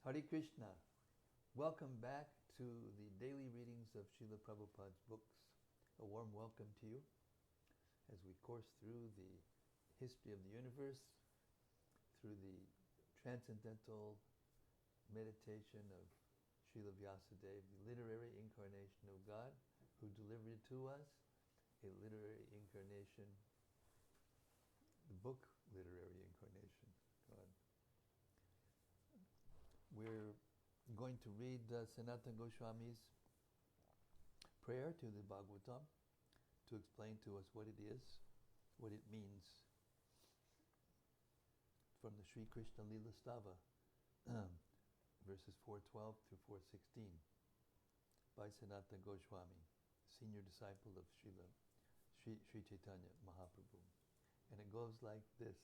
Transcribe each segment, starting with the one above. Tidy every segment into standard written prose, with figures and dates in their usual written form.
Hare Krishna. Welcome back to the daily readings of Srila Prabhupada's books. A warm welcome to you as we course through the history of the universe, through the transcendental meditation of Srila Vyasadeva, the literary incarnation of God, who delivered to us a literary incarnation, the book literary incarnation. God. We're going to read Sanatana Goswami's prayer to the Bhagavatam to explain to us what it is, what it means, from the Sri Krishna Lila Stava, verses 412 through 416, by Sanatana Goswami, senior disciple of Sri Chaitanya Mahaprabhu. And it goes like this.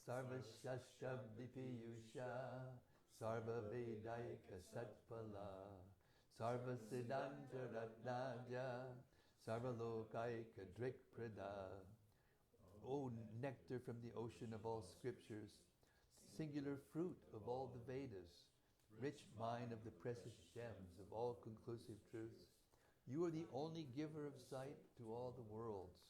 Sarva Shashabdi Piyusha Sarva Vedaika Satpala Sarva Siddhanta Ratnaja Sarva Lokaika Drikprada. O nectar from the ocean of all scriptures, singular fruit of all the Vedas, rich mine of the precious gems of all conclusive truths, you are the only giver of sight to all the worlds.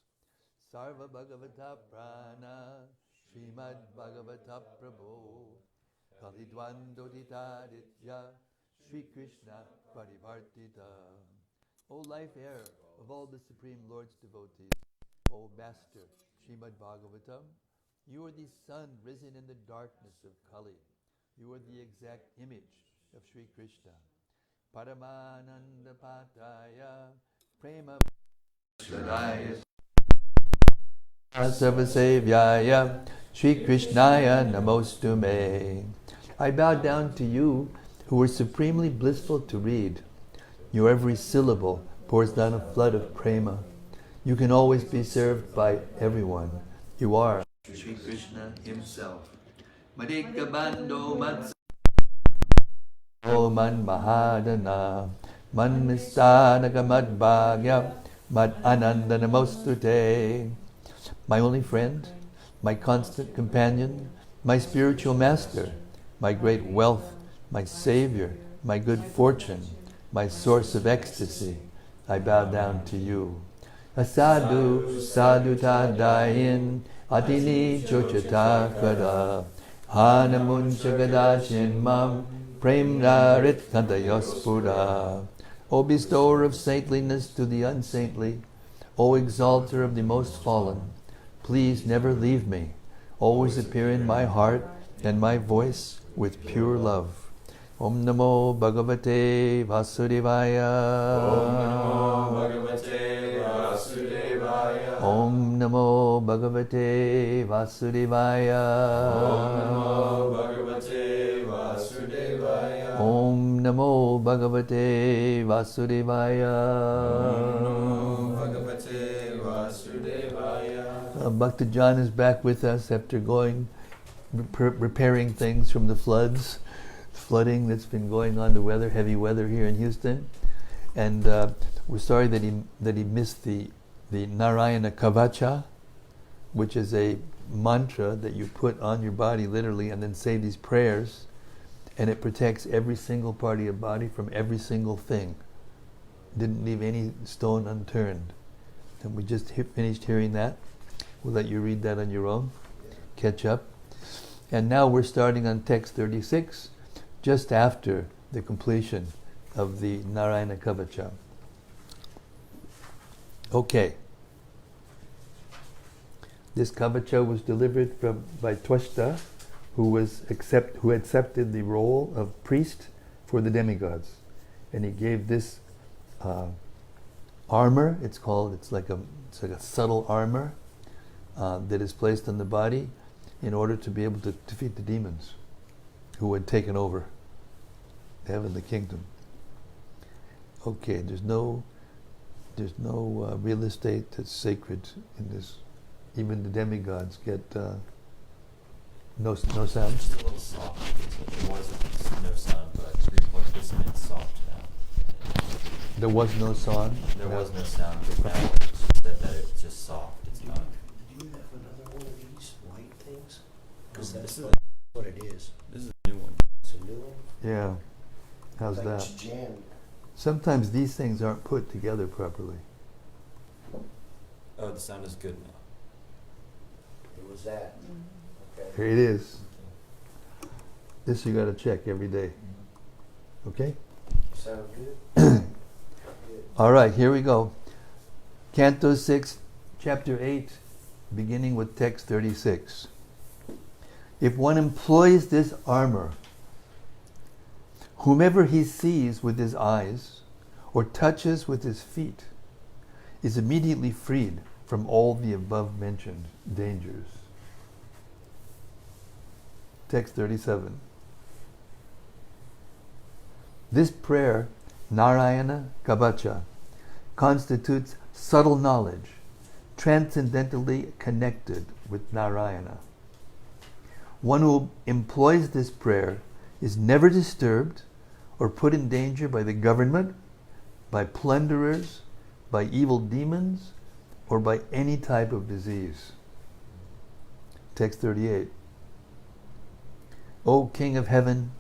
Sarva Bhagavata Prana Srimad-Bhagavata Prabhu Kalidwandodita Ditya Sri Krishna Parivartita. O life air of all the Supreme Lord's devotees, O Master Srimad-Bhagavatam, you are the sun risen in the darkness of Kali. You are the exact image of Sri Krishna. Paramananda Pataya Prema Sharaya Sarvasevyaya Sri Krishnaya Namostume. I bow down to you who are supremely blissful to read. Your every syllable pours down a flood of prema. You can always be served by everyone. You are Sri Krishna himself. Madhika Bando Mats Man Mahadana Man Mistanaka Mad Bhagya Mad Ananda Namostute. My only friend, my constant companion, my spiritual master, my great wealth, my savior, my good fortune, my source of ecstasy, I bow down to you. Asadu sadhuta dayin atini chochata kada hanamunchagadachin mam premnarit kantayospura. O bestower of saintliness to the unsaintly, O exalter of the most fallen, please never leave me. Always appear in my heart and my voice with pure love. Om Namo Bhagavate Vasudevaya. Om Namo Bhagavate Vasudevaya. Om Namo Bhagavate Vasudevaya. Bhakta John is back with us after repairing things from the flooding that's been going on, heavy weather here in Houston, and we're sorry that he missed the Narayana-kavaca, which is a mantra that you put on your body literally and then say these prayers, and it protects every single part of your body from every single thing. Didn't leave any stone unturned. And we just finished hearing that. We'll let you read that on your own, catch up. And now we're starting on text 36, just after the completion of the Narayana-kavaca. Okay. This kavacha was delivered by Twashta, who accepted the role of priest for the demigods. And he gave this armor, it's like a subtle armor that is placed on the body in order to be able to defeat the demons who had taken over the heavenly kingdom. Okay, there's no real estate that's sacred in this. Even the demigods get no sound. Just a little soft. There was no sound, but this meant soft now. There was no song? There was no sound, but now it's said that it's just soft. It's not. Do you have another one of these white things? Because This that's is what it is. This is a new one. It's a new one? Yeah. How's like that? it's jammed. Sometimes these things aren't put together properly. Oh, the sound is good now. It was that. Okay. Here it is. This you got to check every day. Okay? Sound good? Good. All right, here we go. Canto 6, Chapter 8, beginning with text 36. If one employs this armor, whomever he sees with his eyes or touches with his feet is immediately freed from all the above mentioned dangers. Text 37. This prayer, Narayana-kavaca, constitutes subtle knowledge, transcendentally connected with Narayana. One who employs this prayer is never disturbed or put in danger by the government, by plunderers, by evil demons, or by any type of disease. Text 38. O King of Heaven,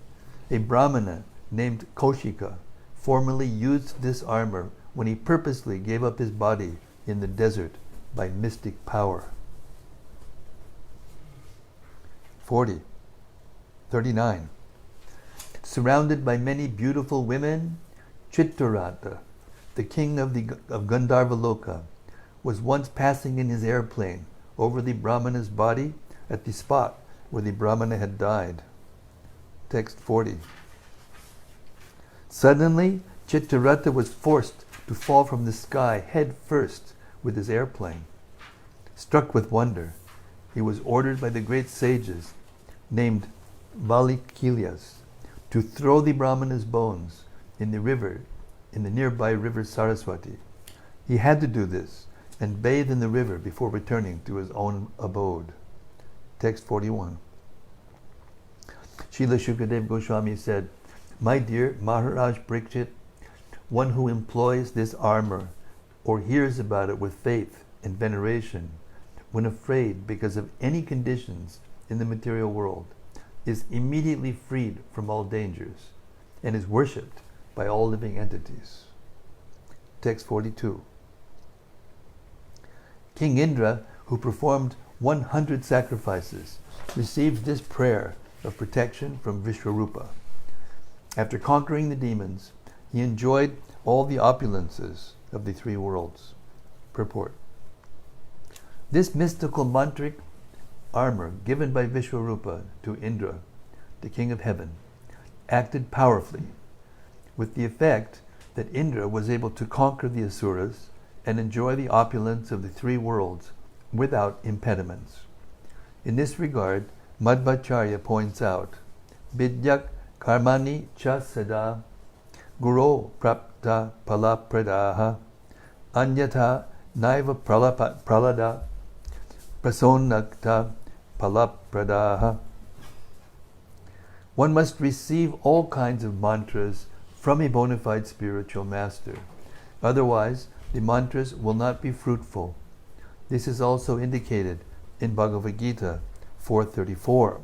a Brahmana named Kaushika formerly used this armor when he purposely gave up his body in the desert by mystic power. 39. Surrounded by many beautiful women, Chittarata, the king of Gandharvaloka, was once passing in his airplane over the Brahmana's body at the spot where the Brahmana had died. Text 40. Suddenly, Chittarata was forced to fall from the sky head first with his airplane. Struck with wonder, he was ordered by the great sages, named Valikilyas, to throw the Brahmana's bones in the nearby river Saraswati. He had to do this and bathe in the river before returning to his own abode. Text 41. Srila Shukadev Goswami said, "My dear Maharaj Parikshit, one who employs this armor or hears about it with faith and veneration, when afraid because of any conditions in the material world, is immediately freed from all dangers and is worshipped by all living entities." Text 42. King Indra, who performed 100 sacrifices, received this prayer of protection from Vishwarupa. After conquering the demons, he enjoyed all the opulences of the three worlds. Purport. This mystical mantric armor given by Vishwarupa to Indra, the king of heaven, acted powerfully, with the effect that Indra was able to conquer the asuras and enjoy the opulence of the three worlds without impediments. In this regard, Madhvacharya points out, Vidyak karmani cha sada guru prapta palapradaha anyatha naiva pralada prasonnakta palapradaha. One must receive all kinds of mantras from a bona fide spiritual master. Otherwise, the mantras will not be fruitful. This is also indicated in Bhagavad Gita 4:34.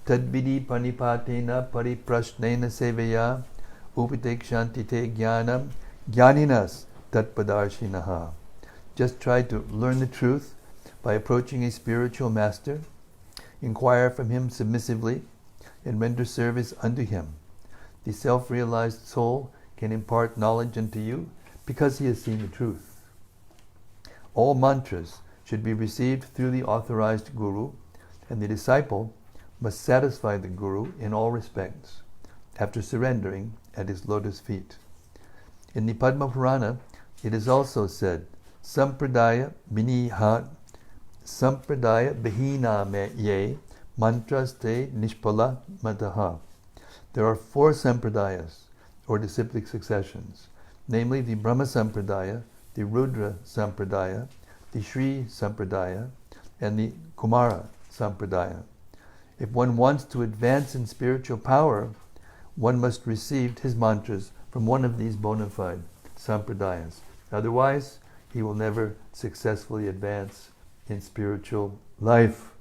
Tadvidi panipatena pariprashnena seveya upatekshantite jnanam jnaninas tatpadarshinaha. Just try to learn the truth by approaching a spiritual master, inquire from him submissively, and render service unto him. The self-realized soul can impart knowledge unto you because he has seen the truth. All mantras should be received through the authorized guru, and the disciple must satisfy the guru in all respects, after surrendering at his lotus feet. In the Padma Purana, it is also said, Sampradaya Bihina me ye mantras te nishpala mataha. There are 4 sampradayas, or disciplic successions, namely the Brahma Sampradaya, the Rudra Sampradaya, the Shri Sampradaya, and the Kumara Sampradaya. If one wants to advance in spiritual power, one must receive his mantras from one of these bona fide sampradayas. Otherwise, he will never successfully advance in spiritual life.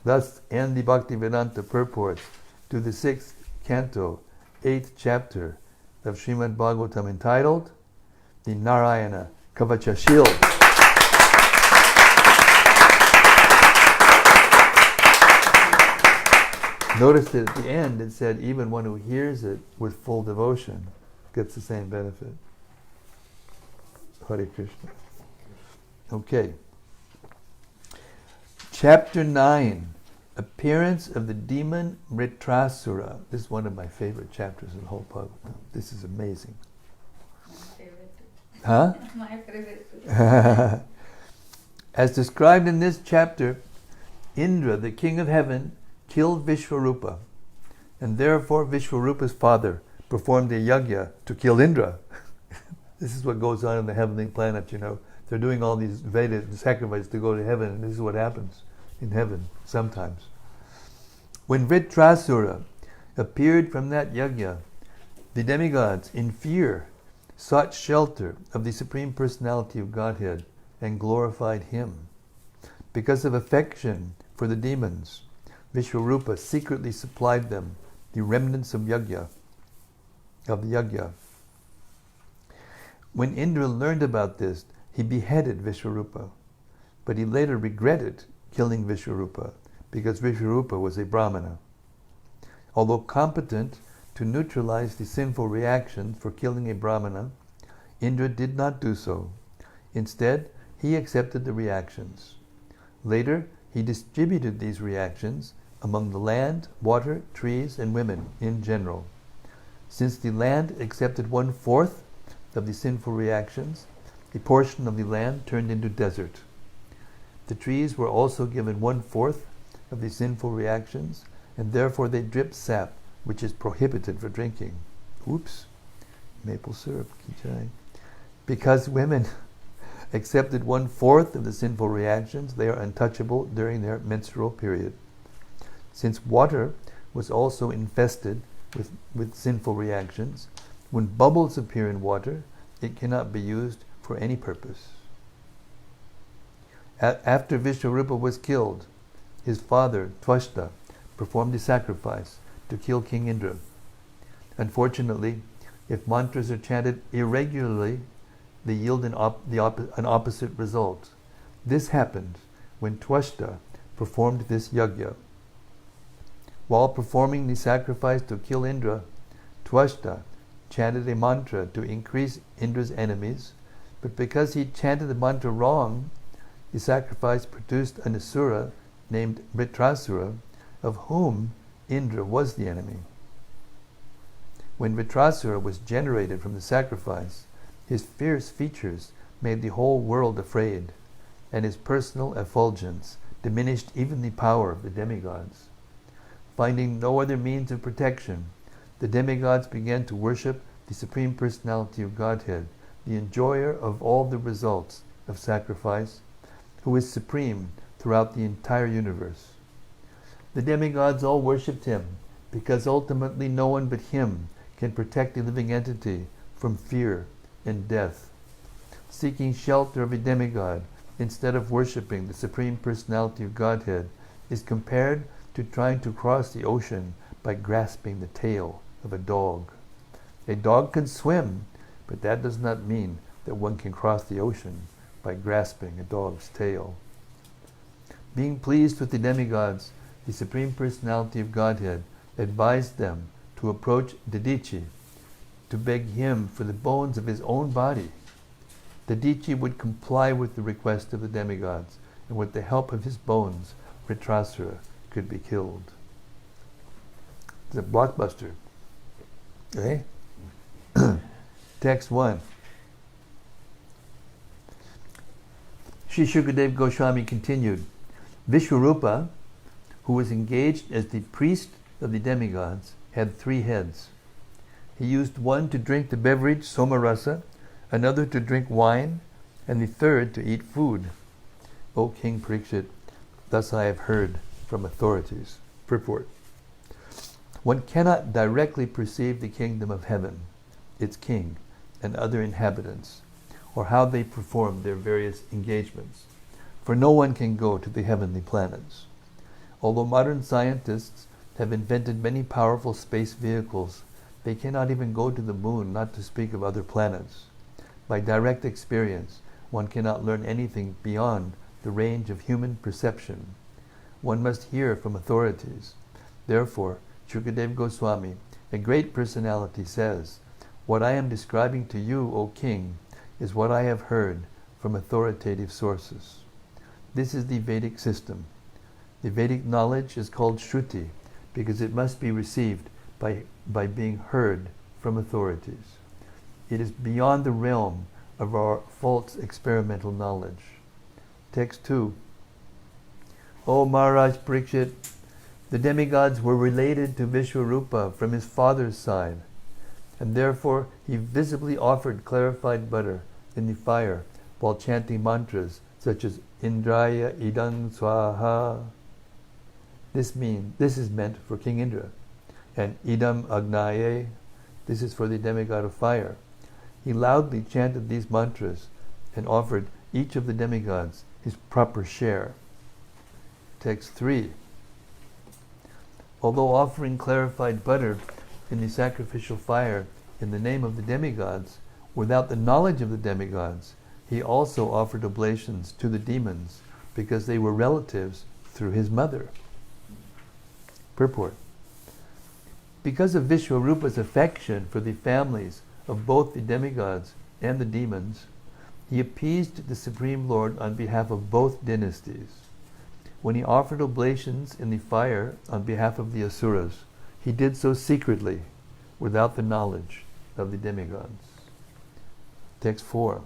Thus end the Bhaktivedanta purports to the 6th canto, 8th chapter of Srimad-Bhagavatam, entitled the Narayana-kavaca Shield. Notice that at the end it said even one who hears it with full devotion gets the same benefit. Hare Krishna. Okay. Chapter 9. Appearance of the demon Vritrasura. This is one of my favorite chapters in the whole Bhagavatam. This is amazing. My favorite. Huh? My favorite. As described in this chapter, Indra, the king of heaven, killed Vishvarupa, and therefore Vishvarupa's father performed a yajna to kill Indra. This is what goes on in the heavenly planet, you know. They're doing all these Veda sacrifices to go to heaven, and this is what happens in heaven sometimes. When Vritrasura appeared from that yajna, the demigods, in fear, sought shelter of the Supreme Personality of Godhead and glorified Him. Because of affection for the demons, Vishvarupa secretly supplied them the remnants of the yajna. When Indra learned about this, he beheaded Vishvarupa, but he later regretted killing Vishvarupa because Vishvarupa was a Brahmana. Although competent to neutralize the sinful reaction for killing a Brahmana, Indra did not do so. Instead, he accepted the reactions. Later, he distributed these reactions among the land, water, trees, and women in general. Since the land accepted 1/4 of the sinful reactions, a portion of the land turned into desert. The trees were also given 1/4 of the sinful reactions, and therefore they dripped sap, which is prohibited for drinking. Oops, maple syrup, kijai. Because women accepted 1/4 of the sinful reactions, they are untouchable during their menstrual period. Since water was also infested with sinful reactions, when bubbles appear in water, it cannot be used for any purpose. After Vishvarupa was killed, his father, Twashta, performed a sacrifice to kill King Indra. Unfortunately, if mantras are chanted irregularly, they yield an opposite result. This happened when Twashta performed this yajna. While performing the sacrifice to kill Indra, Twashta chanted a mantra to increase Indra's enemies, but because he chanted the mantra wrong, the sacrifice produced an asura named Vritrasura, of whom Indra was the enemy. When Vritrasura was generated from the sacrifice, his fierce features made the whole world afraid, and his personal effulgence diminished even the power of the demigods. Finding no other means of protection, the demigods began to worship the Supreme Personality of Godhead, the enjoyer of all the results of sacrifice, who is supreme throughout the entire universe. The demigods all worshipped him, because ultimately no one but him can protect a living entity from fear and death. Seeking shelter of a demigod instead of worshipping the Supreme Personality of Godhead is compared to trying to cross the ocean by grasping the tail of a dog. A dog can swim, but that does not mean that one can cross the ocean by grasping a dog's tail. Being pleased with the demigods, the Supreme Personality of Godhead advised them to approach Dadichi to beg him for the bones of his own body. Dadichi would comply with the request of the demigods, and with the help of his bones, Vritrasura could be killed. It's a blockbuster. Okay? Text 1. Sri Shukadev Goswami continued, Vishvarupa, who was engaged as the priest of the demigods, had 3 heads. He used one to drink the beverage somarasa, another to drink wine, and the third to eat food. O King Parikshit, thus I have heard from authorities. Purport. One cannot directly perceive the kingdom of heaven, its king, and other inhabitants, or how they perform their various engagements, for no one can go to the heavenly planets. Although modern scientists have invented many powerful space vehicles. They cannot even go to the moon, not to speak of other planets. By direct experience, one cannot learn anything beyond the range of human perception. One must hear from authorities. Therefore, Shukadeva Goswami, a great personality, says, "What I am describing to you, O king, is what I have heard from authoritative sources." This is the Vedic system. The Vedic knowledge is called Shruti because it must be received by being heard from authorities. It is beyond the realm of our false experimental knowledge. Text 2. O Maharaj Parikshit, the demigods were related to Vishwarupa from his father's side, and therefore he visibly offered clarified butter in the fire while chanting mantras such as Indraya Idam Swaha. This is meant for King Indra. And Idam Agnaye, this is for the demigod of fire. He loudly chanted these mantras and offered each of the demigods his proper share. Text 3. Although offering clarified butter in the sacrificial fire in the name of the demigods, without the knowledge of the demigods, he also offered oblations to the demons because they were relatives through his mother. Purport. Because of Vishwarupa's affection for the families of both the demigods and the demons, he appeased the Supreme Lord on behalf of both dynasties. When he offered oblations in the fire on behalf of the Asuras, he did so secretly, without the knowledge of the demigods. Text 4.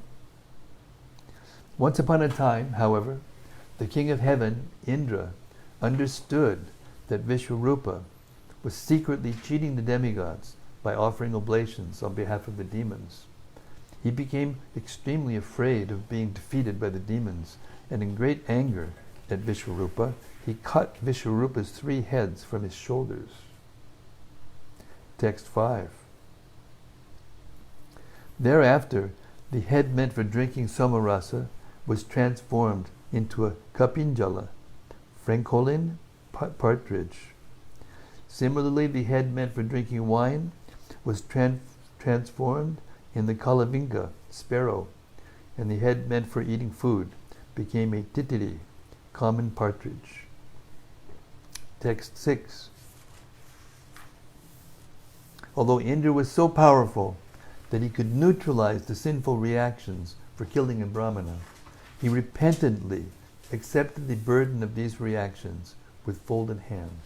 Once upon a time, however, the king of heaven, Indra, understood that Vishwarupa was secretly cheating the demigods by offering oblations on behalf of the demons. He became extremely afraid of being defeated by the demons, and in great anger at Vishwarupa, he cut Vishwarupa's 3 heads from his shoulders. Text 5. Thereafter, the head meant for drinking somarasa was transformed into a kapinjala, francolin partridge. Similarly, the head meant for drinking wine was transformed in the kalavinga, sparrow, and the head meant for eating food became a titiri, common partridge. Text 6. Although Indra was so powerful that he could neutralize the sinful reactions for killing a Brahmana, he repentantly accepted the burden of these reactions with folded hands.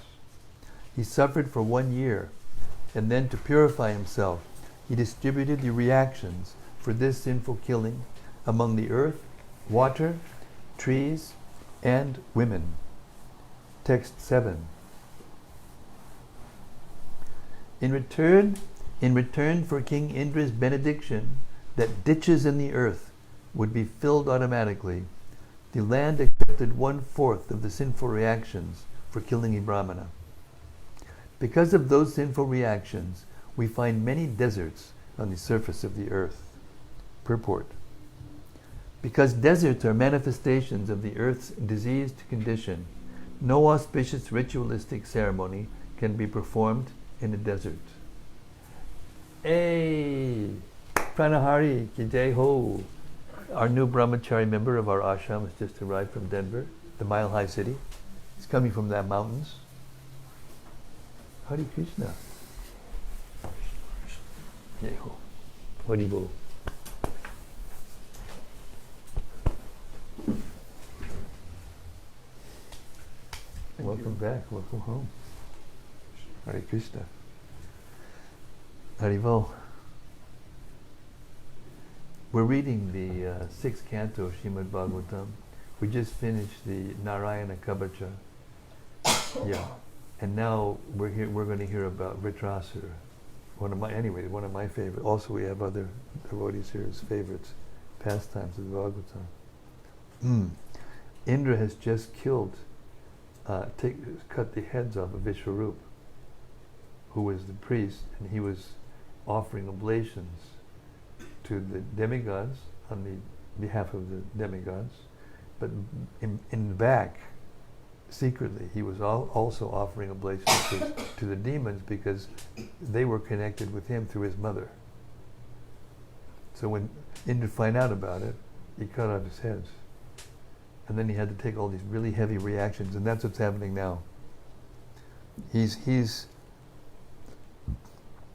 He suffered for 1 year, and then to purify himself, he distributed the reactions for this sinful killing among the earth, water, trees, and women. Text 7. In return for King Indra's benediction that ditches in the earth would be filled automatically, the land accepted 1/4 of the sinful reactions for killing a Brahmana. Because of those sinful reactions, we find many deserts on the surface of the earth. Purport. Because deserts are manifestations of the earth's diseased condition, no auspicious ritualistic ceremony can be performed in a desert. Hey! Pranahari, ki jai ho! Our new brahmachari member of our ashram has just arrived from Denver, the Mile High City. He's coming from the mountains. Hare Krishna. Jai ho. Hari Bol. Welcome back. Welcome home. Hare Krishna. Haribol. We're reading the 6th canto of Srimad-Bhagavatam. We just finished the Narayana-kavaca. Yeah. And now we're going to hear about Vritrasura. One of my favorite. Also, we have other devotees here as favorites, pastimes of Bhagavatam. Indra has just killed, cut the heads off of Vishwarupa, who was the priest, and he was offering oblations to the demigods on the behalf of the demigods, but in the back, secretly. He was also offering oblations to the demons because they were connected with him through his mother. So when Indra found out about it, he cut off his heads. And then he had to take all these really heavy reactions, and that's what's happening now. He's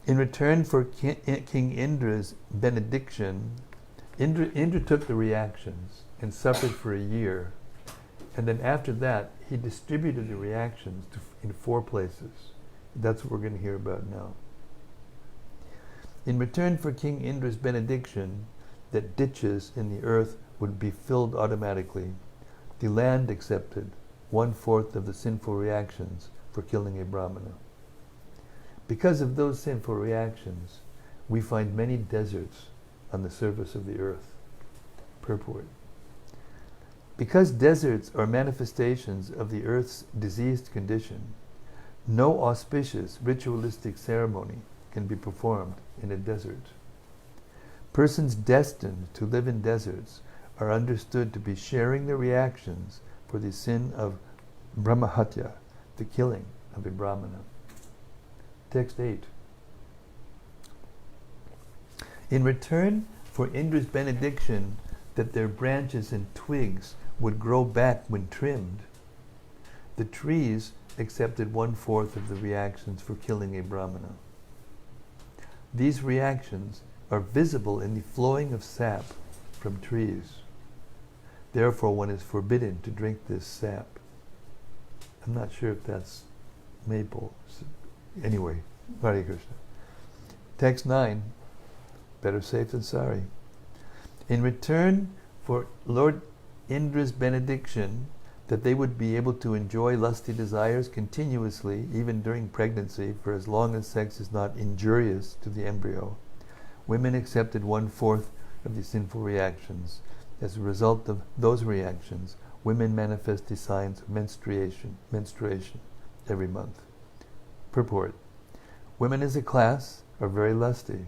in return for King Indra's benediction, Indra took the reactions and suffered for a year. And then after that, he distributed the reactions in 4 places. That's what we're going to hear about now. In return for King Indra's benediction that ditches in the earth would be filled automatically, the land accepted 1/4 of the sinful reactions for killing a Brahmana. Because of those sinful reactions, we find many deserts on the surface of the earth. Purport. Because deserts are manifestations of the earth's diseased condition, no auspicious ritualistic ceremony can be performed in a desert. Persons destined to live in deserts are understood to be sharing the reactions for the sin of Brahmahatya, the killing of a Brahmana. Text 8. In return for Indra's benediction that their branches and twigs would grow back when trimmed, the trees accepted 1/4 of the reactions for killing a Brahmana. These reactions are visible in the flowing of sap from trees. Therefore, one is forbidden to drink this sap. I'm not sure if that's maple. Anyway, Hare Krishna. Text 9. Better safe than sorry. In return for Lord Indra's benediction that they would be able to enjoy lusty desires continuously, even during pregnancy, for as long as sex is not injurious to the embryo, women accepted 1/4 of the sinful reactions. As a result of those reactions, women manifest the signs of menstruation every month. Purport. Women as a class are very lusty,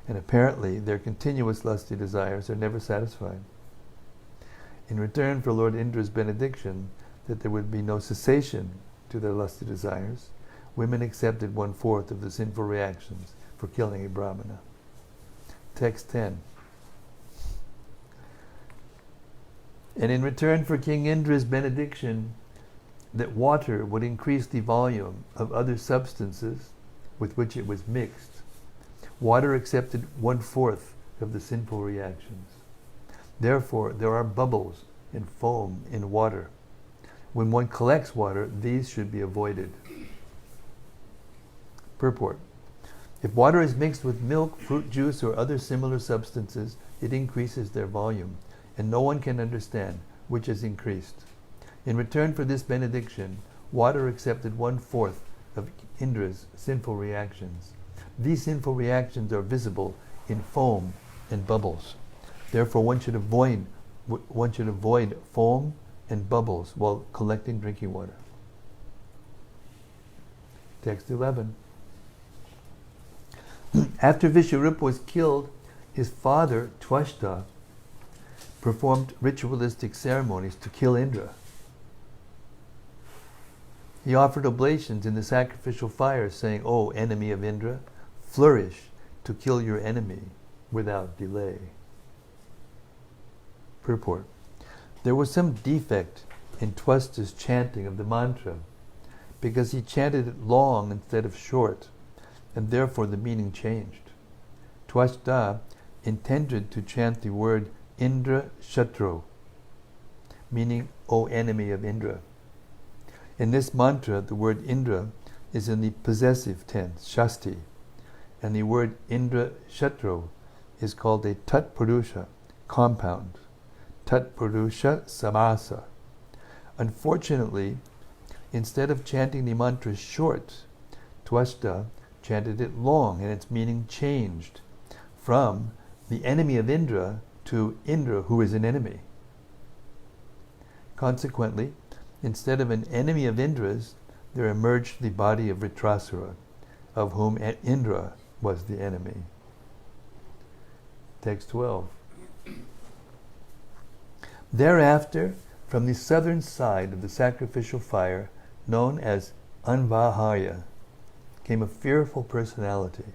and apparently their continuous lusty desires are never satisfied. In return for Lord Indra's benediction that there would be no cessation to their lusty desires, women accepted 1/4 of the sinful reactions for killing a Brahmana. Text 10. And in return for King Indra's benediction that water would increase the volume of other substances with which it was mixed, water accepted 1/4 of the sinful reactions. Therefore, there are bubbles and foam in water. When one collects water, these should be avoided. Purport. If water is mixed with milk, fruit juice, or other similar substances, it increases their volume, and no one can understand which has increased. In return for this benediction, water accepted 1/4 of Indra's sinful reactions. These sinful reactions are visible in foam and bubbles. Therefore, one should avoid foam and bubbles while collecting drinking water. Text 11. After Vishwarupa was killed, his father, Twashta, performed ritualistic ceremonies to kill Indra. He offered oblations in the sacrificial fire, saying, "O enemy of Indra, flourish to kill your enemy without delay." Purport. There was some defect in Twashta's chanting of the mantra, because he chanted it long instead of short, and therefore the meaning changed. Twashta intended to chant the word Indra Shatru, meaning O enemy of Indra. In this mantra, the word Indra is in the possessive tense, Shasti, and the word Indra Shatru is called a Tat Purusha, compound, Tat Purusha Samasa. Unfortunately, instead of chanting the mantra short, Twashta chanted it long, and its meaning changed from the enemy of Indra to Indra, who is an enemy. Consequently, instead of an enemy of Indra's, there emerged the body of Vritrasura, of whom Indra was the enemy. Text 12. Thereafter, From the southern side of the sacrificial fire, known as Anvahaya, came a fearful personality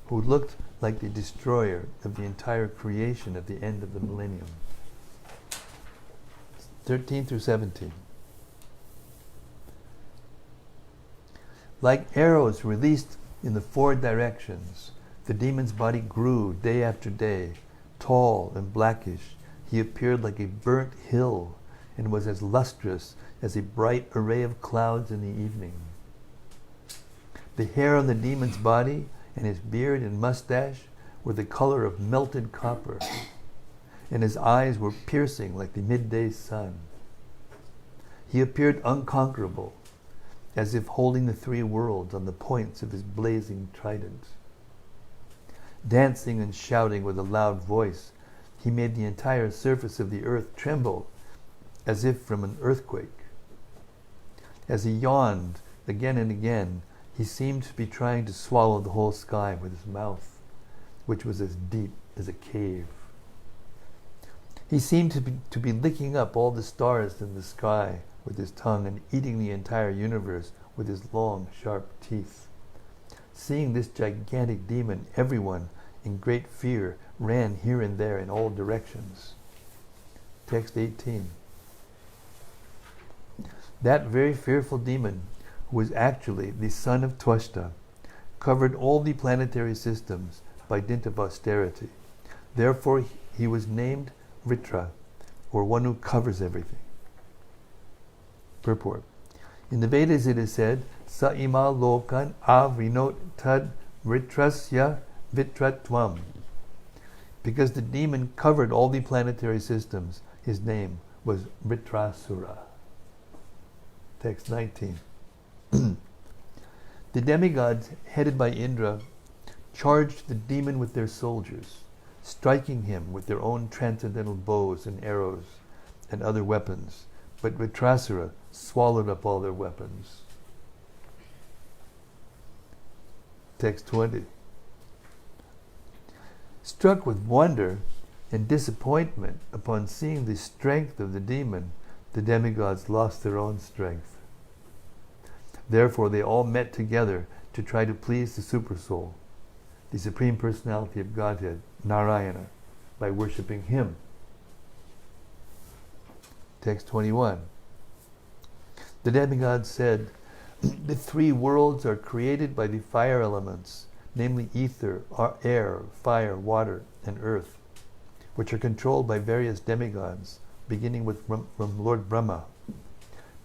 who looked like the destroyer of the entire creation at the end of the millennium. 13 through 17. Like arrows released in the four directions, the demon's body grew day after day. Tall and blackish, he appeared like a burnt hill and was as lustrous as a bright array of clouds in the evening. The hair on the demon's body and his beard and mustache were the color of melted copper, and his eyes were piercing like the midday sun. He appeared unconquerable, as if holding the three worlds on the points of his blazing trident. Dancing and shouting with a loud voice, he made the entire surface of the earth tremble as if from an earthquake. As he yawned again and again, he seemed to be trying to swallow the whole sky with his mouth, which was as deep as a cave. He seemed to be licking up all the stars in the sky with his tongue and eating the entire universe with his long, sharp teeth. Seeing this gigantic demon, everyone, in great fear, ran here and there in all directions. Text 18. That very fearful demon, who was actually the son of Twashta, covered all the planetary systems by dint of austerity. Therefore, he was named Vritra, or one who covers everything. Purport. In the Vedas it is said, Sa ima lokan avrinot tad vritrasya vitratvam. Because the demon covered all the planetary systems, his name was Vritrasura. Text 19. The demigods, headed by Indra, charged the demon with their soldiers, striking him with their own transcendental bows and arrows and other weapons. But Vritrasura swallowed up all their weapons. Text 20. Struck with wonder and disappointment upon seeing the strength of the demon, the demigods lost their own strength. Therefore they all met together to try to please the Supersoul, the Supreme Personality of Godhead, Narayana, by worshipping him. Text 21. The demigods said, the three worlds are created by the fire elements, namely ether, air, fire, water, and earth, which are controlled by various demigods, beginning with from Lord Brahma.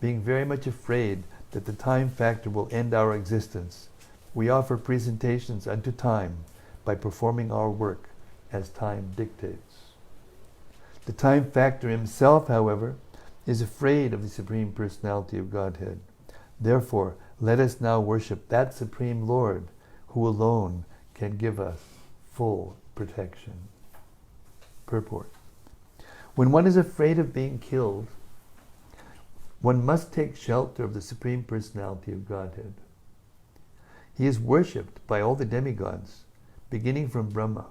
Being very much afraid that the time factor will end our existence, we offer presentations unto time by performing our work as time dictates. The time factor himself, however, is afraid of the Supreme Personality of Godhead. Therefore, let us now worship that Supreme Lord, who alone can give us full protection. Purport. When one is afraid of being killed, one must take shelter of the Supreme Personality of Godhead. He is worshipped by all the demigods, beginning from Brahma,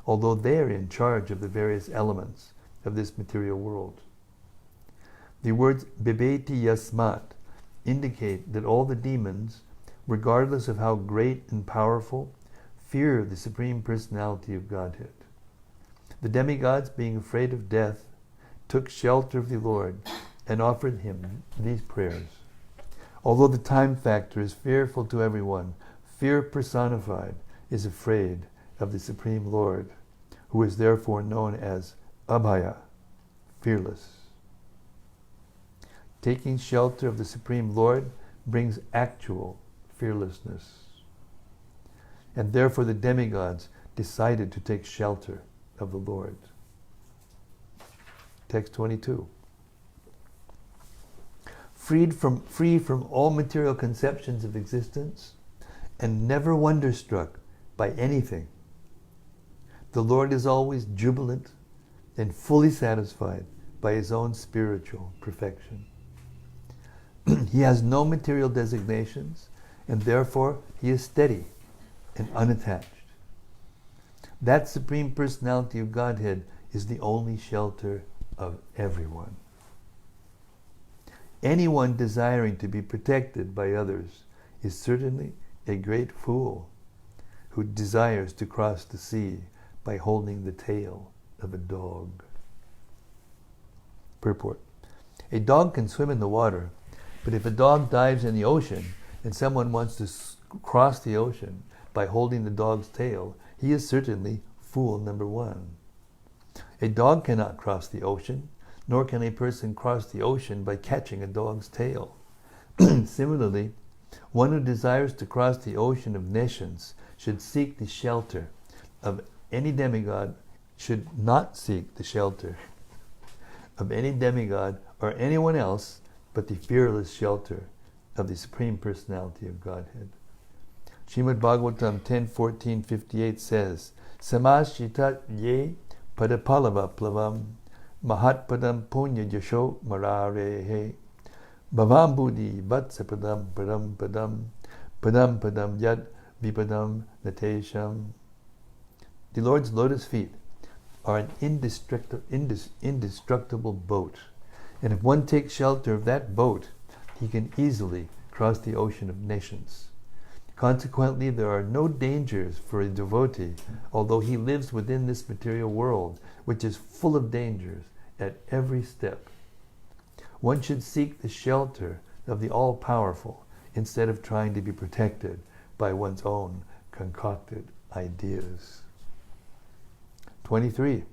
although they are in charge of the various elements of this material world. The words bibeti yasmat indicate that all the demons, regardless of how great and powerful, fear the Supreme Personality of Godhead. The demigods, being afraid of death, took shelter of the Lord and offered him these prayers. Although the time factor is fearful to everyone, fear personified is afraid of the Supreme Lord, who is therefore known as Abhaya, fearless. Taking shelter of the Supreme Lord brings actual fearlessness. And therefore the demigods decided to take shelter of the Lord. Text 22. Free from all material conceptions of existence and never wonderstruck by anything, the Lord is always jubilant and fully satisfied by his own spiritual perfection. He has no material designations, and therefore he is steady and unattached. That Supreme Personality of Godhead is the only shelter of everyone. Anyone desiring to be protected by others is certainly a great fool who desires to cross the sea by holding the tail of a dog. Purport. A dog can swim in the water, but if a dog dives in the ocean and someone wants to cross the ocean by holding the dog's tail, he is certainly fool number one. A dog cannot cross the ocean, nor can a person cross the ocean by catching a dog's tail. Similarly, one who desires to cross the ocean of nations should seek the shelter of any demigod, should not seek the shelter of any demigod or anyone else but the fearless shelter of the Supreme Personality of Godhead. Srimad-Bhagavatam 10:14-58 says, Samashitat ye padapalava plavam mahatpadam punya yasho mararehe bhavam buddhi vatsapadam padam padam padam padam yad vipadam natesham. The Lord's lotus feet are an indestructible boat, and if one takes shelter of that boat, he can easily cross the ocean of nations. Consequently, there are no dangers for a devotee, although he lives within this material world, which is full of dangers at every step. One should seek the shelter of the all-powerful instead of trying to be protected by one's own concocted ideas. 23.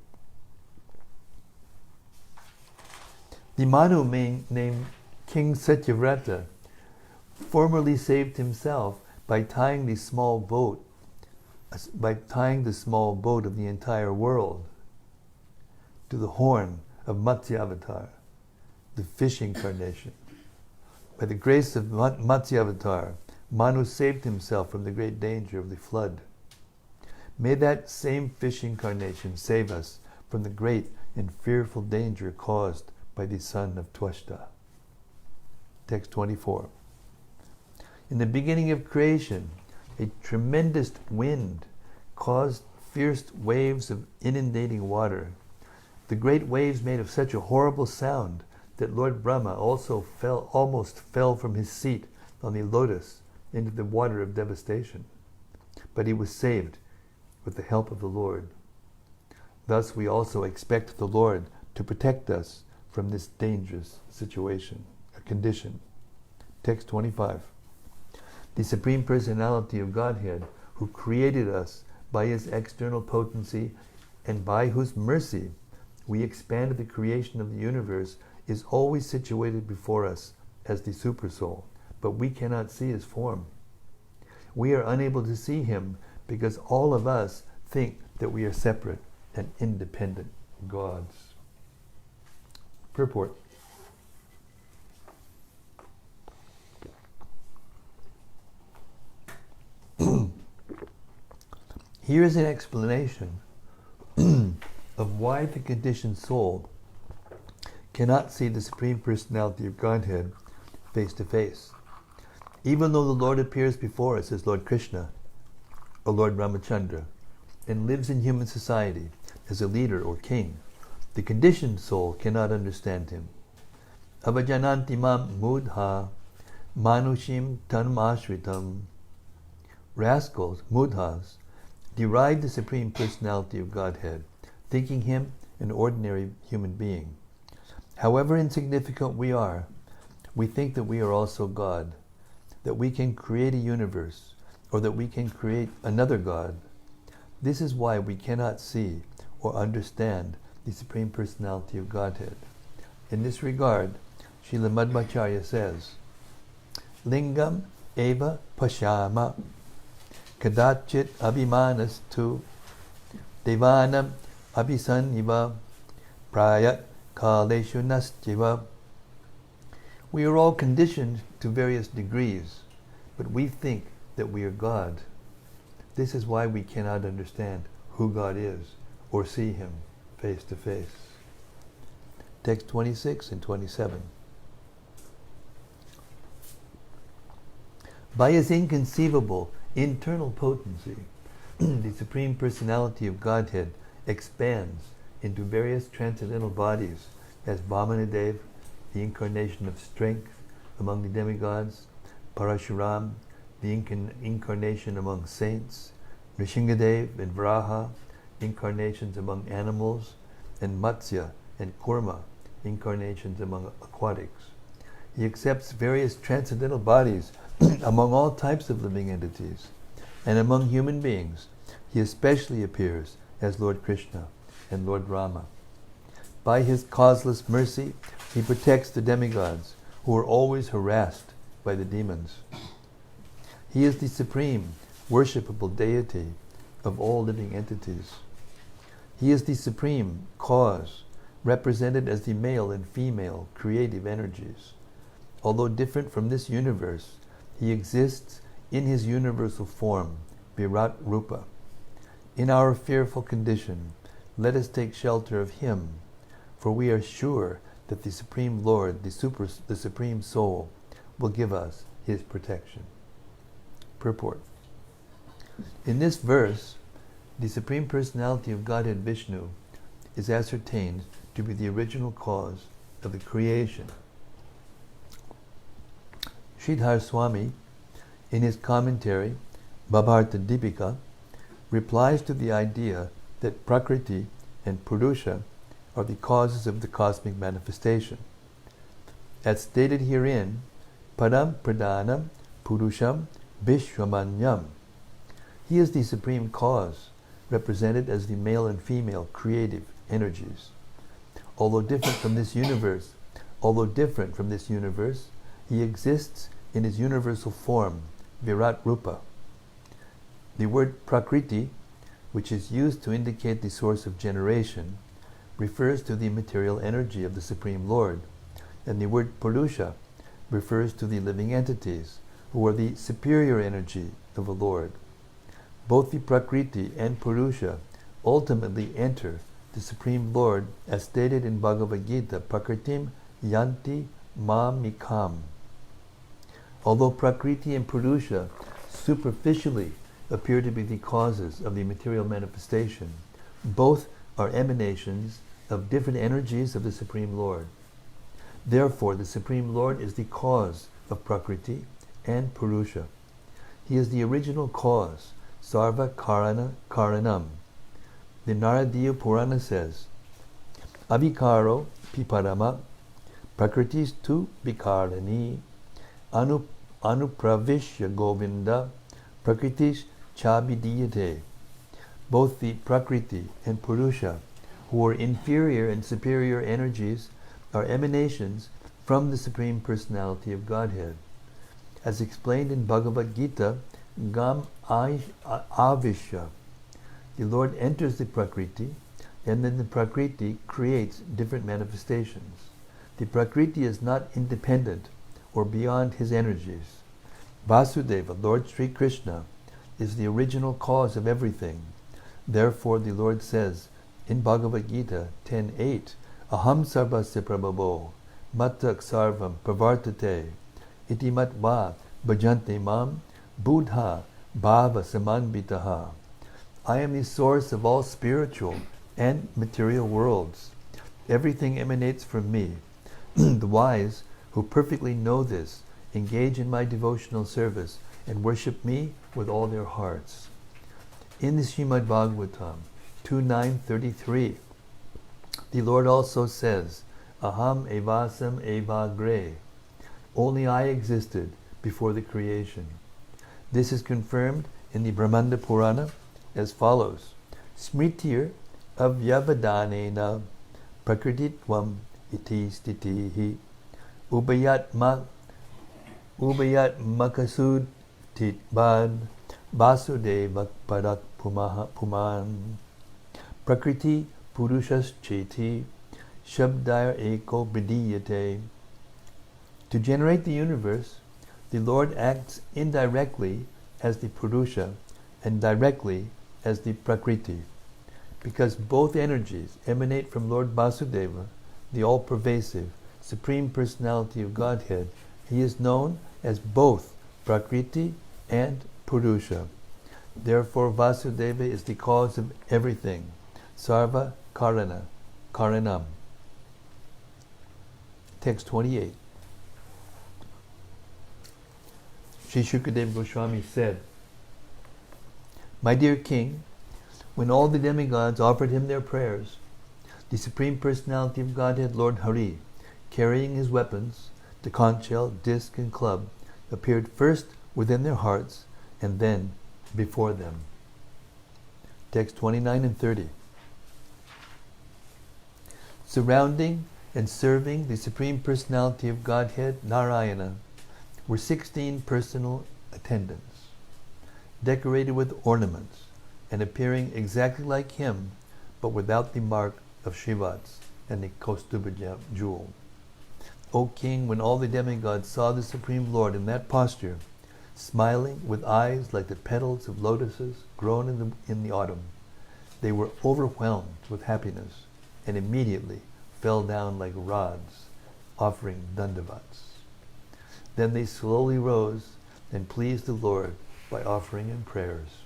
The Manu named King Satyavrata formerly saved himself by tying the small boat of the entire world to the horn of Matsya-avatar, the fish incarnation. By the grace of Matsya-avatar, Manu saved himself from the great danger of the flood. May that same fish incarnation save us from the great and fearful danger caused by the son of Twashta. Text 24. In the beginning of creation, a tremendous wind caused fierce waves of inundating water. The great waves made of such a horrible sound that Lord Brahma also almost fell from his seat on the lotus into the water of devastation. But he was saved with the help of the Lord. Thus we also expect the Lord to protect us from this dangerous condition. Text 25. The Supreme Personality of Godhead, who created us by his external potency and by whose mercy we expanded the creation of the universe, is always situated before us as the Supersoul, but we cannot see his form. We are unable to see him because all of us think that we are separate and independent gods. Purport. Here is an explanation of why the conditioned soul cannot see the Supreme Personality of Godhead face to face. Even though the Lord appears before us as Lord Krishna or Lord Ramachandra and lives in human society as a leader or king, the conditioned soul cannot understand him. Avajananti mam mudha manushim tanam ashritam. Rascals, mudhas, deride the Supreme Personality of Godhead, thinking him an ordinary human being. However insignificant we are, we think that we are also God, that we can create a universe, or that we can create another God. This is why we cannot see or understand the Supreme Personality of Godhead. In this regard, Srila Madhvacharya says, Lingam eva pashama kadachit abhimanas tu devanam abhisaniva prayat kaleshu nasjiva. We are all conditioned to various degrees, but we think that we are God. This is why we cannot understand who God is or see him face to face. Text 26 and 27. By his inconceivable internal potency, the Supreme Personality of Godhead expands into various transcendental bodies as Vamanadev, the incarnation of strength among the demigods, Parashuram, the incarnation among saints, Nrsingadev and Varaha, incarnations among animals, and Matsya and Kurma, incarnations among aquatics. He accepts various transcendental bodies among all types of living entities, and among human beings he especially appears as Lord Krishna and Lord Rama. By his causeless mercy, he protects the demigods who are always harassed by the demons. He is the supreme, worshipable deity of all living entities. He is the supreme cause, represented as the male and female creative energies. Although different from this universe, he exists in his universal form, Virat Rupa. In our fearful condition, let us take shelter of him, for we are sure that the Supreme Lord, the Supreme Soul, will give us his protection. Purport. In this verse, the Supreme Personality of Godhead Vishnu is ascertained to be the original cause of the creation. Sridhar Swami, in his commentary, Bhabharta Deepika, replies to the idea that Prakriti and Purusha are the causes of the cosmic manifestation. As stated herein, Param Pradhanam Purusham Vishwamanyam. He is the supreme cause, represented as the male and female creative energies. Although different from this universe, he exists in his universal form, Virat Rupa. The word Prakriti, which is used to indicate the source of generation, refers to the material energy of the Supreme Lord, and the word Purusha refers to the living entities, who are the superior energy of the Lord. Both the Prakriti and Purusha ultimately enter the Supreme Lord, as stated in Bhagavad Gita, Prakritim Yanti Mamikam. Although Prakriti and Purusha superficially appear to be the causes of the material manifestation, both are emanations of different energies of the Supreme Lord. Therefore, the Supreme Lord is the cause of Prakriti and Purusha. He is the original cause, Sarva Karana Karanam. The Naradiya Purana says, Avikaro Piparama Prakritis tu Vikarani Anupravishya Govinda Prakritis Chabidiyate. Both the Prakriti and Purusha, who are inferior and superior energies, are emanations from the Supreme Personality of Godhead. As explained in Bhagavad Gita, Gam Avisha, the Lord enters the Prakriti, and then the Prakriti creates different manifestations. The Prakriti is not independent or beyond his energies. Vasudeva, Lord Sri Krishna, is the original cause of everything. Therefore, the Lord says in Bhagavad Gita 10:8, Aham sarvasya prabhavo matak sarvam pravartate iti matva bhajante mam buddha bhava samanvitaha. I am the source of all spiritual and material worlds. Everything emanates from me. The wise, who perfectly know this, engage in my devotional service and worship me with all their hearts. In the Srimad-Bhagavatam 2.9.33, the Lord also says, Aham evasam evagre. Only I existed before the creation. This is confirmed in the Brahmanda Purana as follows. Smritir avyavadanena prakrititvam iti stitihi ubayat makasud titbad vasudeva padak puman prakriti purushas cheti shabdair eko bidiyate. To generate the universe, the Lord acts indirectly as the Purusha and directly as the Prakriti. Because both energies emanate from Lord Vasudeva, the all-pervasive, Supreme Personality of Godhead, he is known as both Prakriti and Purusha. Therefore, Vasudeva is the cause of everything, Sarva Karanam. Text 28. Sri Shukadeva Goswami said, "My dear king, when all the demigods offered him their prayers, the Supreme Personality of Godhead, Lord Hari, carrying his weapons, the conch shell, disc, and club, appeared first within their hearts and then before them." Text 29 and 30. Surrounding and serving the Supreme Personality of Godhead, Narayana, were 16 personal attendants, decorated with ornaments and appearing exactly like him, but without the mark of Shivats and the Kaustuba jewel. O king, when all the demigods saw the Supreme Lord in that posture, smiling with eyes like the petals of lotuses grown in the autumn, they were overwhelmed with happiness and immediately fell down like rods, offering dandavats. Then they slowly rose and pleased the Lord by offering him prayers.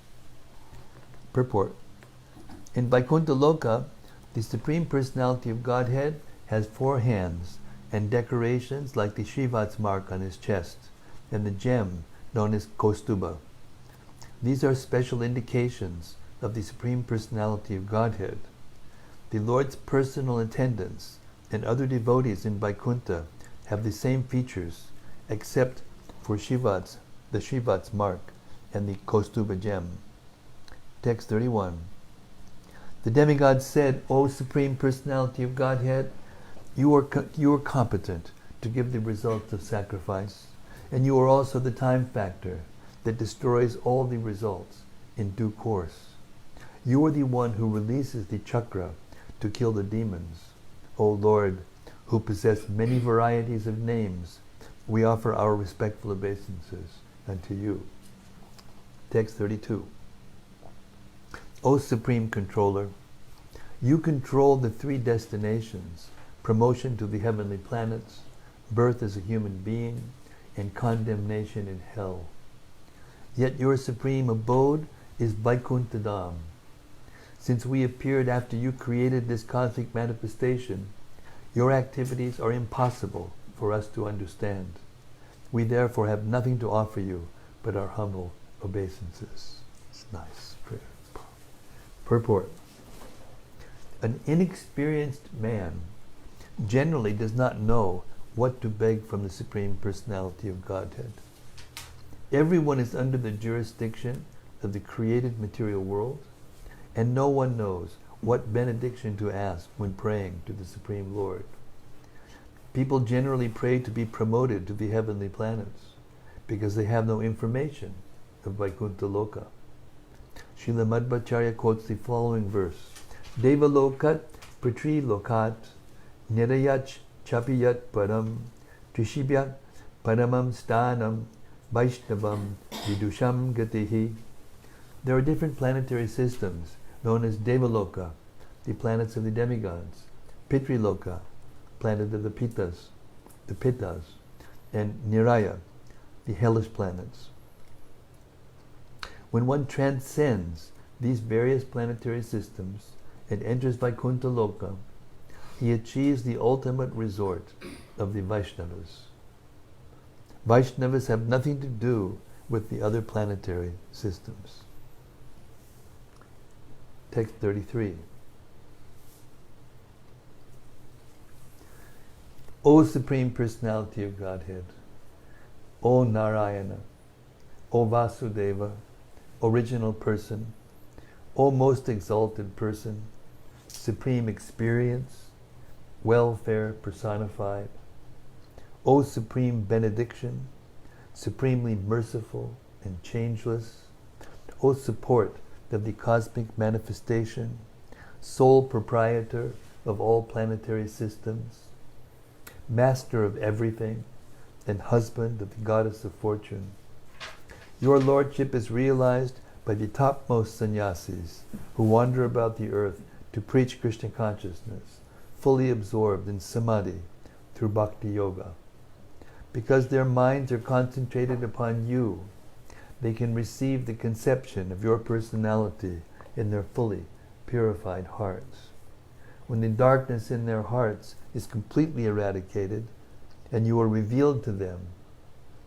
Purport. In Vaikuntha Loka, the Supreme Personality of Godhead has 4 hands and decorations like the Shivats mark on his chest and the gem known as Kaustuba. These are special indications of the Supreme Personality of Godhead. The Lord's personal attendants and other devotees in Vaikuntha have the same features, except for Shivats, the Shivats mark, and the Kaustuba gem. Text 31. The demigods said, "O Supreme Personality of Godhead, you are competent to give the results of sacrifice, and you are also the time factor that destroys all the results in due course. You are the one who releases the chakra to kill the demons. O Lord, who possess many varieties of names, we offer our respectful obeisances unto you." Text 32. O Supreme Controller, you control the 3 destinations: promotion to the heavenly planets, birth as a human being, and condemnation in hell. Yet your supreme abode is Vaikuntha Dham. Since we appeared after you created this cosmic manifestation, your activities are impossible for us to understand. We therefore have nothing to offer you but our humble obeisances. It's nice prayer. Purport. An inexperienced man generally does not know what to beg from the Supreme Personality of Godhead. Everyone is under the jurisdiction of the created material world, and no one knows what benediction to ask when praying to the Supreme Lord. People generally pray to be promoted to the heavenly planets because they have no information of Vaikuntha Loka. Srila Madhvacharya quotes the following verse: Deva lokat pritri lokat nirayach chapiyat param trishibhyat paramam stanam vaishnavam vidusham gatihi. There are different planetary systems known as Devaloka, the planets of the demigods, Pitriloka, planet of the Pittas, and Niraya, the hellish planets. When one transcends these various planetary systems and enters Vaikuntha Loka, he achieves the ultimate resort of the Vaishnavas. Vaishnavas have nothing to do with the other planetary systems. Text 33. O Supreme Personality of Godhead, O Narayana, O Vasudeva, Original Person, O Most Exalted Person, Supreme Experience, Welfare Personified, O Supreme Benediction, Supremely Merciful and Changeless, O Support of the Cosmic Manifestation, Sole Proprietor of all planetary systems, Master of everything, and Husband of the Goddess of Fortune. Your Lordship is realized by the topmost sannyasis who wander about the earth to preach Krishna consciousness, fully absorbed in samadhi through bhakti yoga. Because their minds are concentrated upon you, they can receive the conception of your personality in their fully purified hearts. When the darkness in their hearts is completely eradicated, and you are revealed to them.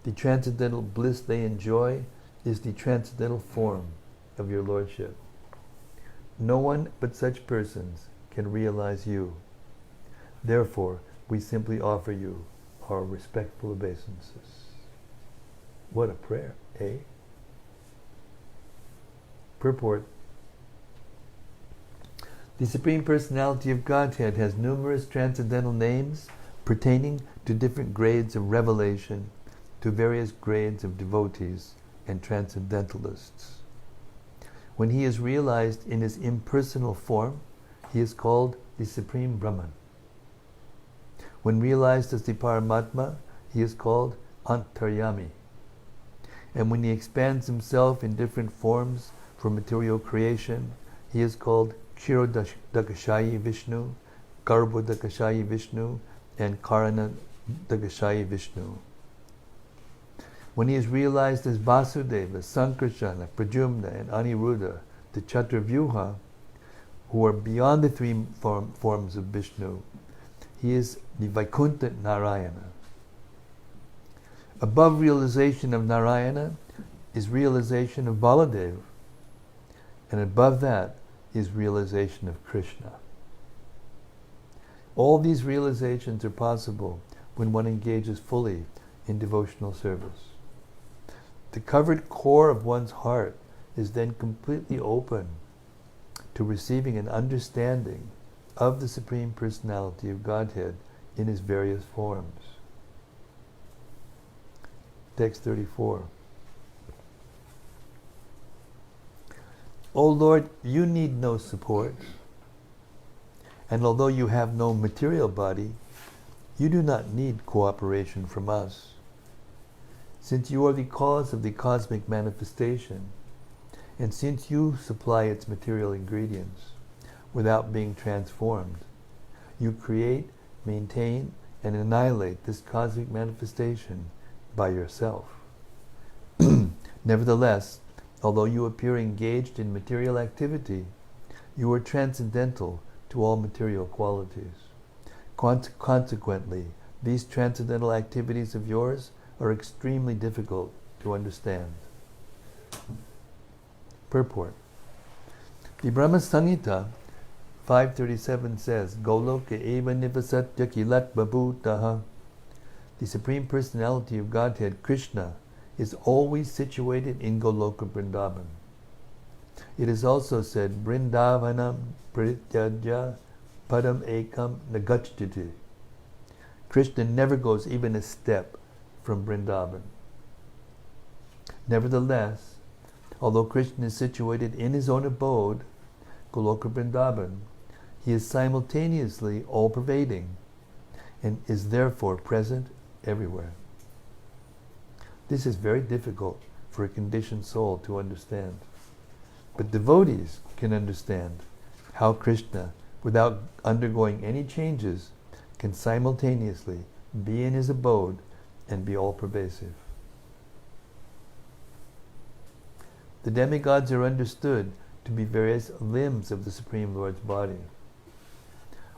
The transcendental bliss they enjoy is the transcendental form of your Lordship. No one but such persons can realize you. Therefore, we simply offer you our respectful obeisances. What a prayer, eh? Purport. The Supreme Personality of Godhead has numerous transcendental names pertaining to different grades of revelation, to various grades of devotees and transcendentalists. When he is realized in his impersonal form, he is called the Supreme Brahman. When realized as the Paramatma, he is called Antaryami. And when he expands himself in different forms for material creation, he is called Kshirodakashayi Vishnu, Garbhodakashayi Vishnu, and Karanadakashayi Vishnu. When he is realized as Vasudeva, Sankarsana, Pradyumna, and Aniruddha, the Chaturvyuha, who are beyond the three forms of Vishnu, he is the Vaikuntha Narayana. Above realization of Narayana is realization of Baladeva, and above that is realization of Krishna. All these realizations are possible when one engages fully in devotional service. The covered core of one's heart is then completely open to receiving an understanding of the Supreme Personality of Godhead in his various forms. Text 34. O Lord, you need no support, and although you have no material body, you do not need cooperation from us. Since you are the cause of the cosmic manifestation, and since you supply its material ingredients without being transformed, you create, maintain, and annihilate this cosmic manifestation by yourself. Nevertheless, although you appear engaged in material activity, you are transcendental to all material qualities. Consequently, these transcendental activities of yours are extremely difficult to understand. Purport. The Brahma Samhita 537 says, Goloka eva nivasatya kilat babhutaha. The Supreme Personality of Godhead, Krishna, is always situated in Goloka Vrindavan. It is also said, Vrindavanam prityaja padam ekam nagachyati. Krishna never goes even a step from Vrindavan. Nevertheless, although Krishna is situated in his own abode, Goloka Vrindavan, he is simultaneously all-pervading and is therefore present everywhere. This is very difficult for a conditioned soul to understand. But devotees can understand how Krishna, without undergoing any changes, can simultaneously be in his abode and be all-pervasive. The demigods are understood to be various limbs of the Supreme Lord's body.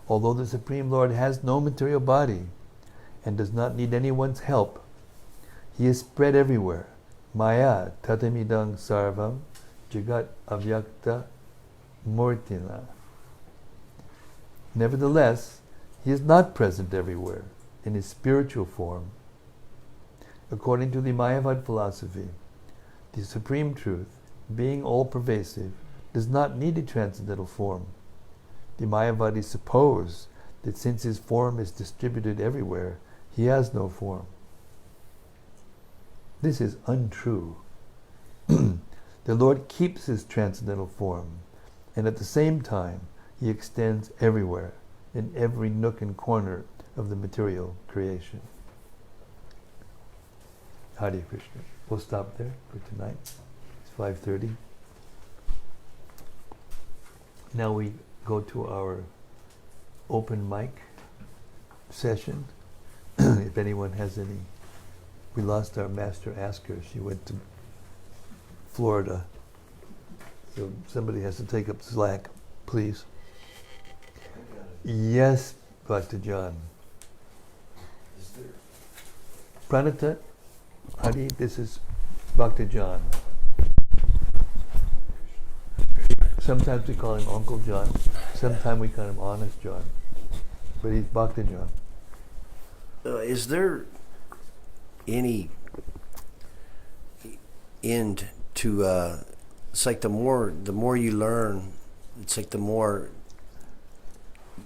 Although the Supreme Lord has no material body and does not need anyone's help, he is spread everywhere. Maya tatamidang sarvam jagat avyakta murtina. Nevertheless, he is not present everywhere in his spiritual form. According to the Mayavad philosophy, the Supreme Truth, being all-pervasive, does not need a transcendental form. The Mayavadis suppose that since his form is distributed everywhere, he has no form. This is untrue. The Lord keeps his transcendental form, and at the same time, he extends everywhere, in every nook and corner of the material creation. Hare Krishna. We'll stop there for tonight. It's 5:30. Now we go to our open mic session. If anyone has any. We lost our master asker. She went to Florida. So somebody has to take up slack, please. Yes, Dr. John. Is there Pranata, Hari, this is Bhakta John. Sometimes we call him Uncle John. Sometimes we call him Honest John. But he's Bhakta John. Is there any end to? It's like the more you learn, it's like the more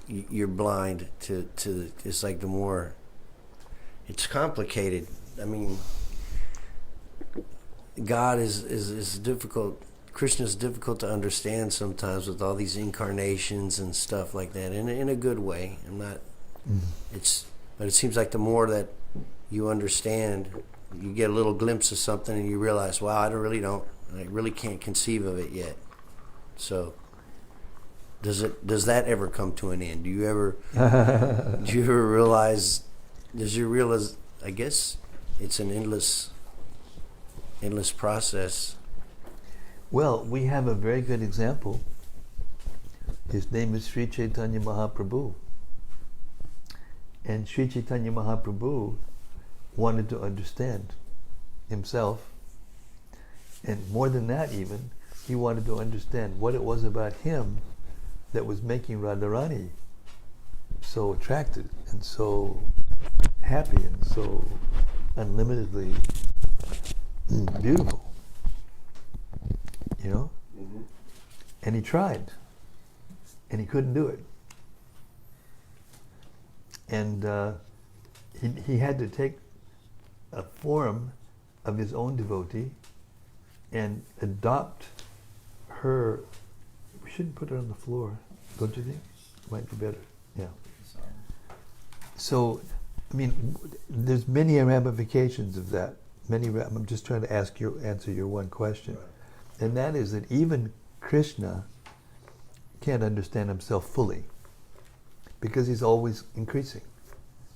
you're blind to. It's like the more. It's complicated. I mean, God is difficult. Krishna is difficult to understand sometimes with all these incarnations and stuff like that. In a good way. I'm not. But it seems like the more that you understand, you get a little glimpse of something, and you realize, wow, I really can't conceive of it yet. So, does that ever come to an end? Do you ever realize? I guess it's an endless process. Well, we have a very good example. His name is Sri Chaitanya Mahaprabhu. And Sri Chaitanya Mahaprabhu wanted to understand himself. And more than that even, he wanted to understand what it was about him that was making Radharani so attracted and so happy and so unlimitedly beautiful. You know? Mm-hmm. And he tried. And he couldn't do it. And he had to take a form of his own devotee and adopt her. We shouldn't put her on the floor, don't you think? Might be better. Yeah. So, I mean, there's many ramifications of that. I'm just trying to answer your one question. Right. And that is that even Krishna can't understand himself fully because he's always increasing.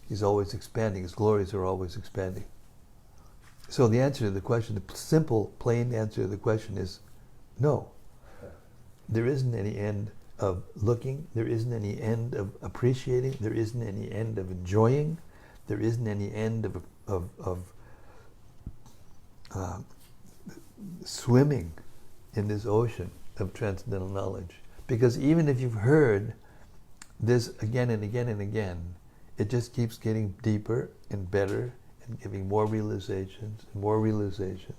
He's always expanding. His glories are always expanding. So the answer to the question, the simple, plain answer to the question is no. There isn't any end of looking. There isn't any end of appreciating. There isn't any end of enjoying. There isn't any end of swimming in this ocean of transcendental knowledge. Because even if you've heard this again and again and again, it just keeps getting deeper and better and giving more realizations and more realizations.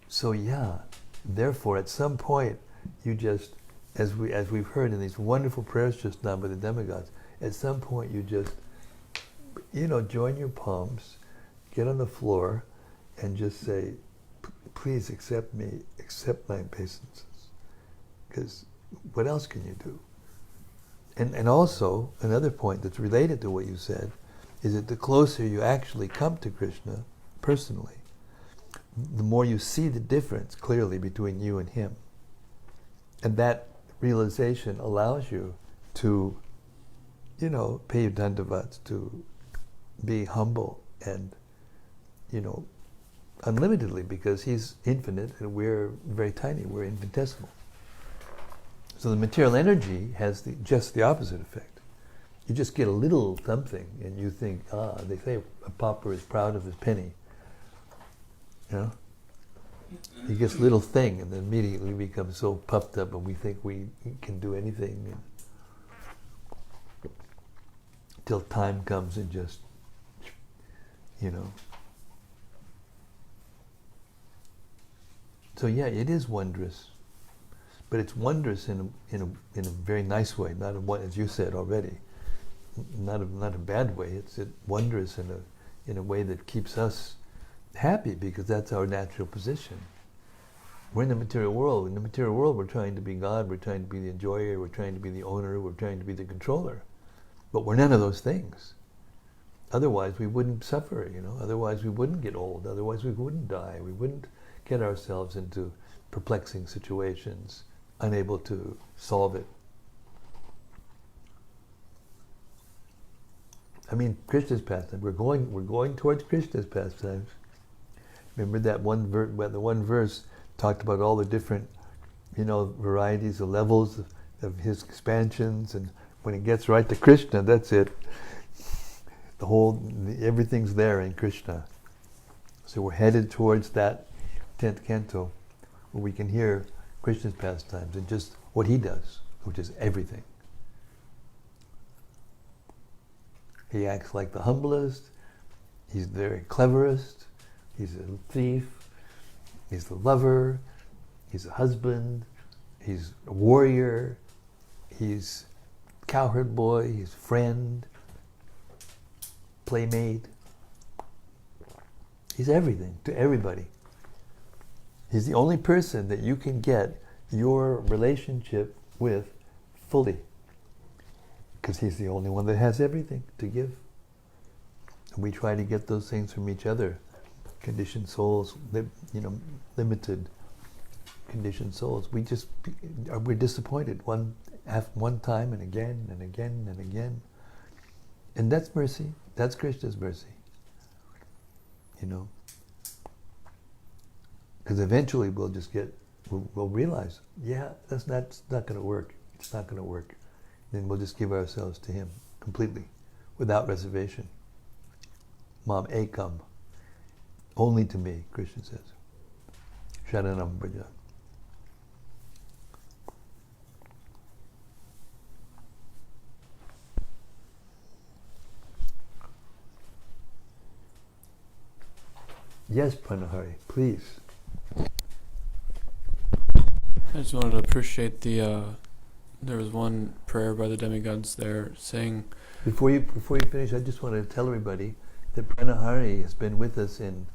So yeah, therefore at some point you just, as we've heard in these wonderful prayers just now by the demigods, at some point you just, join your palms, get on the floor and just say, please accept me, accept my obeisances. Because what else can you do? And also, another point that's related to what you said is that the closer you actually come to Krishna personally, the more you see the difference clearly between you and him. And that realization allows you to, pay your dandavats, to be humble and, unlimitedly, because he's infinite and we're very tiny, we're infinitesimal. So the material energy has just the opposite effect. You just get a little something and you think, they say a pauper is proud of his penny. He gets a little thing and then immediately we become so puffed up and we think we can do anything. Till time comes and just, So yeah, it is wondrous. But it's wondrous in a very nice way, not as you said already, not a bad way. It's wondrous in a way that keeps us happy because that's our natural position. We're in the material world. In the material world, we're trying to be God. We're trying to be the enjoyer. We're trying to be the owner. We're trying to be the controller. But we're none of those things. Otherwise, we wouldn't suffer. Otherwise, we wouldn't get old. Otherwise, we wouldn't die. We wouldn't get ourselves into perplexing situations, unable to solve it. I mean, Krishna's pastime. We're going towards Krishna's pastimes. Remember that one verse talked about all the different, varieties, the levels of his expansions, and when it gets right to Krishna, that's it. everything's there in Krishna. So we're headed towards that 10th canto, where we can hear Krishna's pastimes and just what he does, which is everything. He acts like the humblest, he's the very cleverest, he's a thief, he's the lover, he's a husband, he's a warrior, he's cowherd boy, he's friend, playmate. He's everything to everybody. He's the only person that you can get your relationship with fully, because he's the only one that has everything to give. And we try to get those things from each other. Conditioned souls, limited conditioned souls. We're disappointed one time and again and again and again. And that's mercy. That's Krishna's mercy. Because eventually we'll realize, that's not going to work. It's not going to work. Then we'll just give ourselves to him completely, without reservation. Mam ekam. Only to me, Krishna says. Sharanam Braja. Yes, Pranahari, please. I just wanted to appreciate there was one prayer by the demigods there saying... Before you finish, I just wanted to tell everybody that Pranahari has been with us in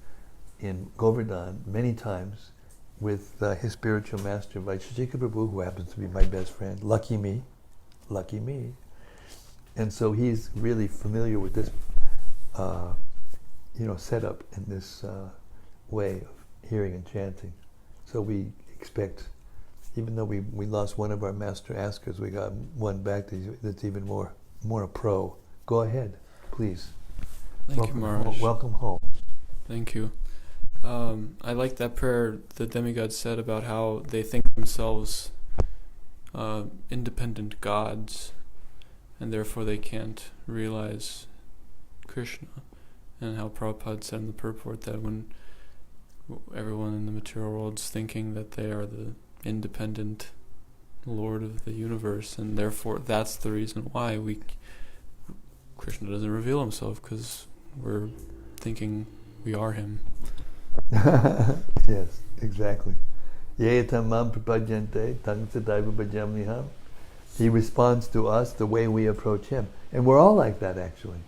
Govardhan many times with his spiritual master, Vaisheshika Prabhu, who happens to be my best friend. Lucky me. And so he's really familiar with this setup in this way of hearing and chanting. So we expect, even though we lost one of our master askers, we got one back that's even more a pro. Go ahead, please. Thank you, Maharaj. Welcome home. Thank you. I like that prayer the demigods said about how they think themselves independent gods, and therefore they can't realize Krishna. And how Prabhupada said in the purport that when everyone in the material world is thinking that they are the independent Lord of the universe, and therefore that's the reason why Krishna doesn't reveal himself, because we're thinking we are him. Yes, exactly. Yetam mam prapadyante tang sadaiva bhajamniham. He responds to us the way we approach him. And we're all like that, actually.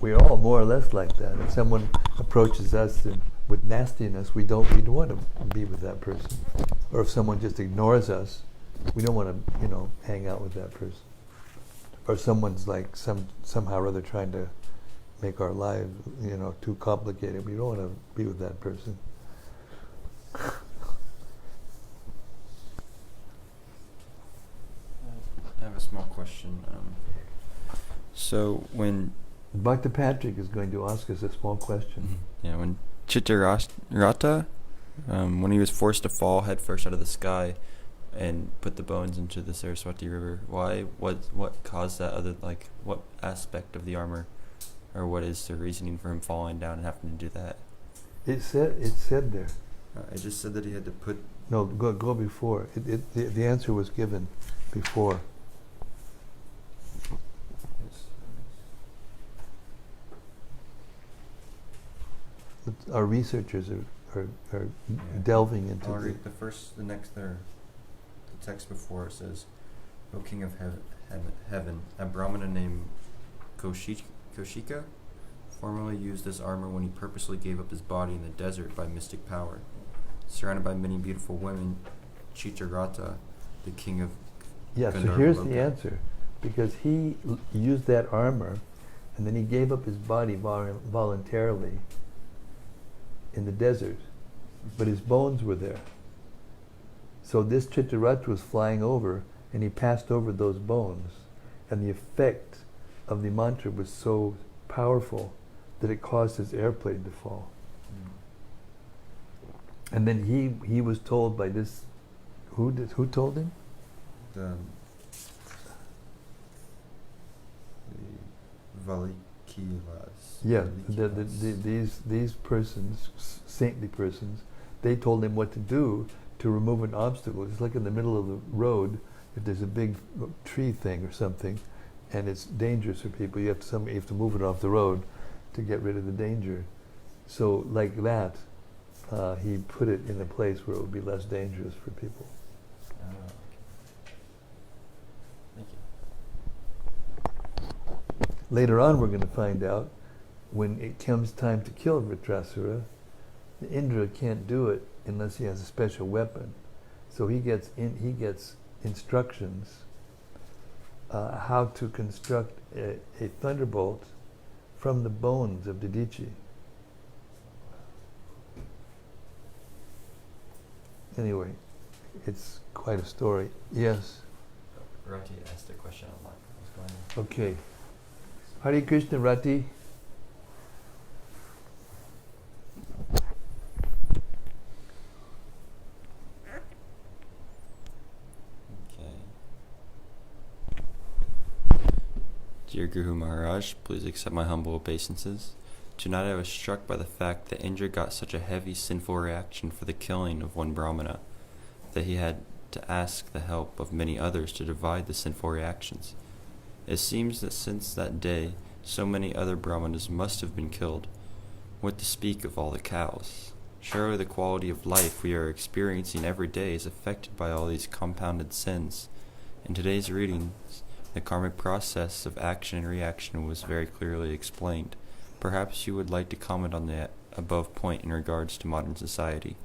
We're all more or less like that. If someone approaches us with nastiness, we don't want to be with that person. Or if someone just ignores us, we don't want to, hang out with that person. Or someone's like somehow or other trying to make our lives, too complicated. We don't want to be with that person. I have a small question. So when Bhakta Patrick is going to ask us a small question. Yeah, when Chittarata, when he was forced to fall headfirst out of the sky and put the bones into the Saraswati River, what caused that? What aspect of the armor, or what is the reasoning for him falling down and having to do that? It said there. I just said that he had to put... No, go before. The answer was given before. Our researchers are delving into I'll read the text before it says, O King of Heaven, a Brahmana named Kaushika formerly used this armor when he purposely gave up his body in the desert by mystic power. Surrounded by many beautiful women, Chittarata, the king of so here's the answer. Because he used that armor, and then he gave up his body voluntarily in the desert, but his bones were there. So this Chittarata was flying over, and he passed over those bones, and the effect of the mantra was so powerful that it caused his airplane to fall. And then he was told by this, who told him? Valikilas. Yeah, Valikilas. these persons, saintly persons, they told him what to do to remove an obstacle. It's like in the middle of the road, if there's a big tree thing or something, and it's dangerous for people, you have to move it off the road to get rid of the danger. So like that, he put it in a place where it would be less dangerous for people. Okay. Thank you. Later on, we're going to find out when it comes time to kill Vritrasura, the Indra can't do it unless he has a special weapon. So he gets instructions how to construct a thunderbolt from the bones of Didichi. Anyway, it's quite a story. Yes. Rati asked a question online. What's going on? Okay. Hare Krishna, Rati. Okay. Dear Guru Maharaj, please accept my humble obeisances. Tonight I was struck by the fact that Indra got such a heavy sinful reaction for the killing of one Brahmana that he had to ask the help of many others to divide the sinful reactions. It seems that since that day, so many other Brahmanas must have been killed. What to speak of all the cows? Surely the quality of life we are experiencing every day is affected by all these compounded sins. In today's readings, the karmic process of action and reaction was very clearly explained. Perhaps you would like to comment on the above point in regards to modern society.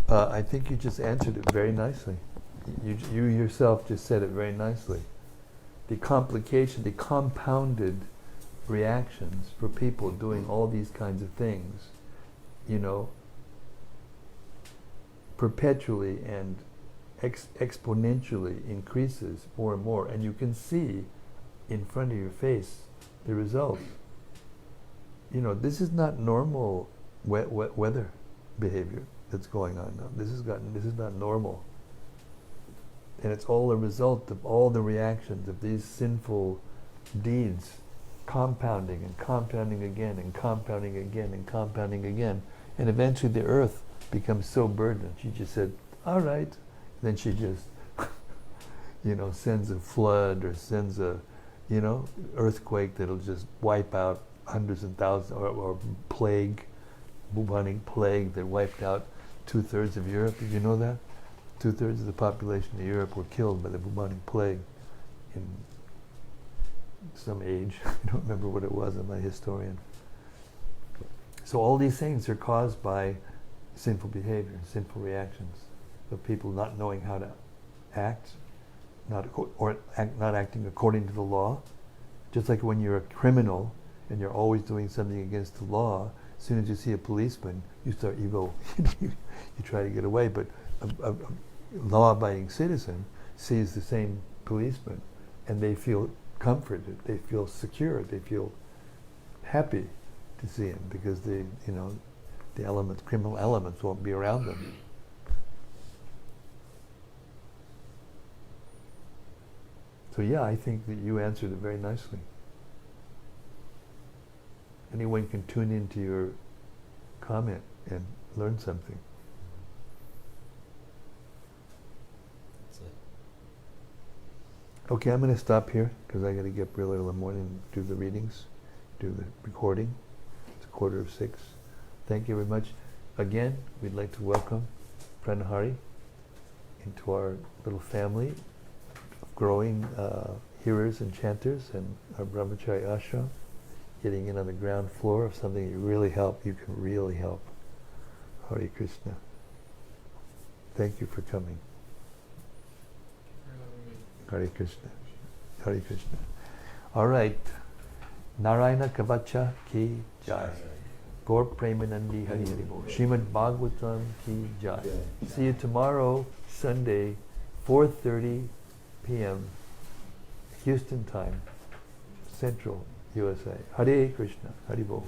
I think you just answered it very nicely. You yourself just said it very nicely. The complication, the compounded reactions for people doing all these kinds of things, perpetually and exponentially increases more and more, and you can see in front of your face the results. This is not normal weather behavior that's going on now. This is not normal. And it's all a result of all the reactions of these sinful deeds compounding and compounding again and compounding again and compounding again. And eventually the earth becomes so burdened. She just said, all right. Then she just, sends a flood or sends a, earthquake that'll just wipe out hundreds and thousands, or plague, bubonic plague that wiped out 2/3 of Europe. Did you know that? 2/3 of the population of Europe were killed by the bubonic plague in some age. I don't remember what it was. I'm not a historian. So all these things are caused by sinful behavior, sinful reactions of people not knowing how to act, not acting according to the law. Just like when you're a criminal and you're always doing something against the law, as soon as you see a policeman, you start you try to get away. But a law-abiding citizen sees the same policeman, and they feel comforted, they feel secure, they feel happy to see him because the criminal elements won't be around them. So yeah, I think that you answered it very nicely. Anyone can tune into your comment and learn something. That's it. Okay, I'm going to stop here because I got to get up real early in the morning and do the readings, do the recording. It's 5:45. Thank you very much. Again, we'd like to welcome Pranahari into our little family of growing hearers and chanters and our brahmachari ashram, getting in on the ground floor of something you can really help. Hare Krishna. Thank you for coming. Hare Krishna. Hare Krishna. All right. Narayana-kavaca ki jai. Gaur Premanandi Hari Hari Bol. Srimad-Bhagavatam ki jai. See you tomorrow, Sunday, 4:30 p.m. Houston time, Central USA. Hare Krishna. Hari Bol.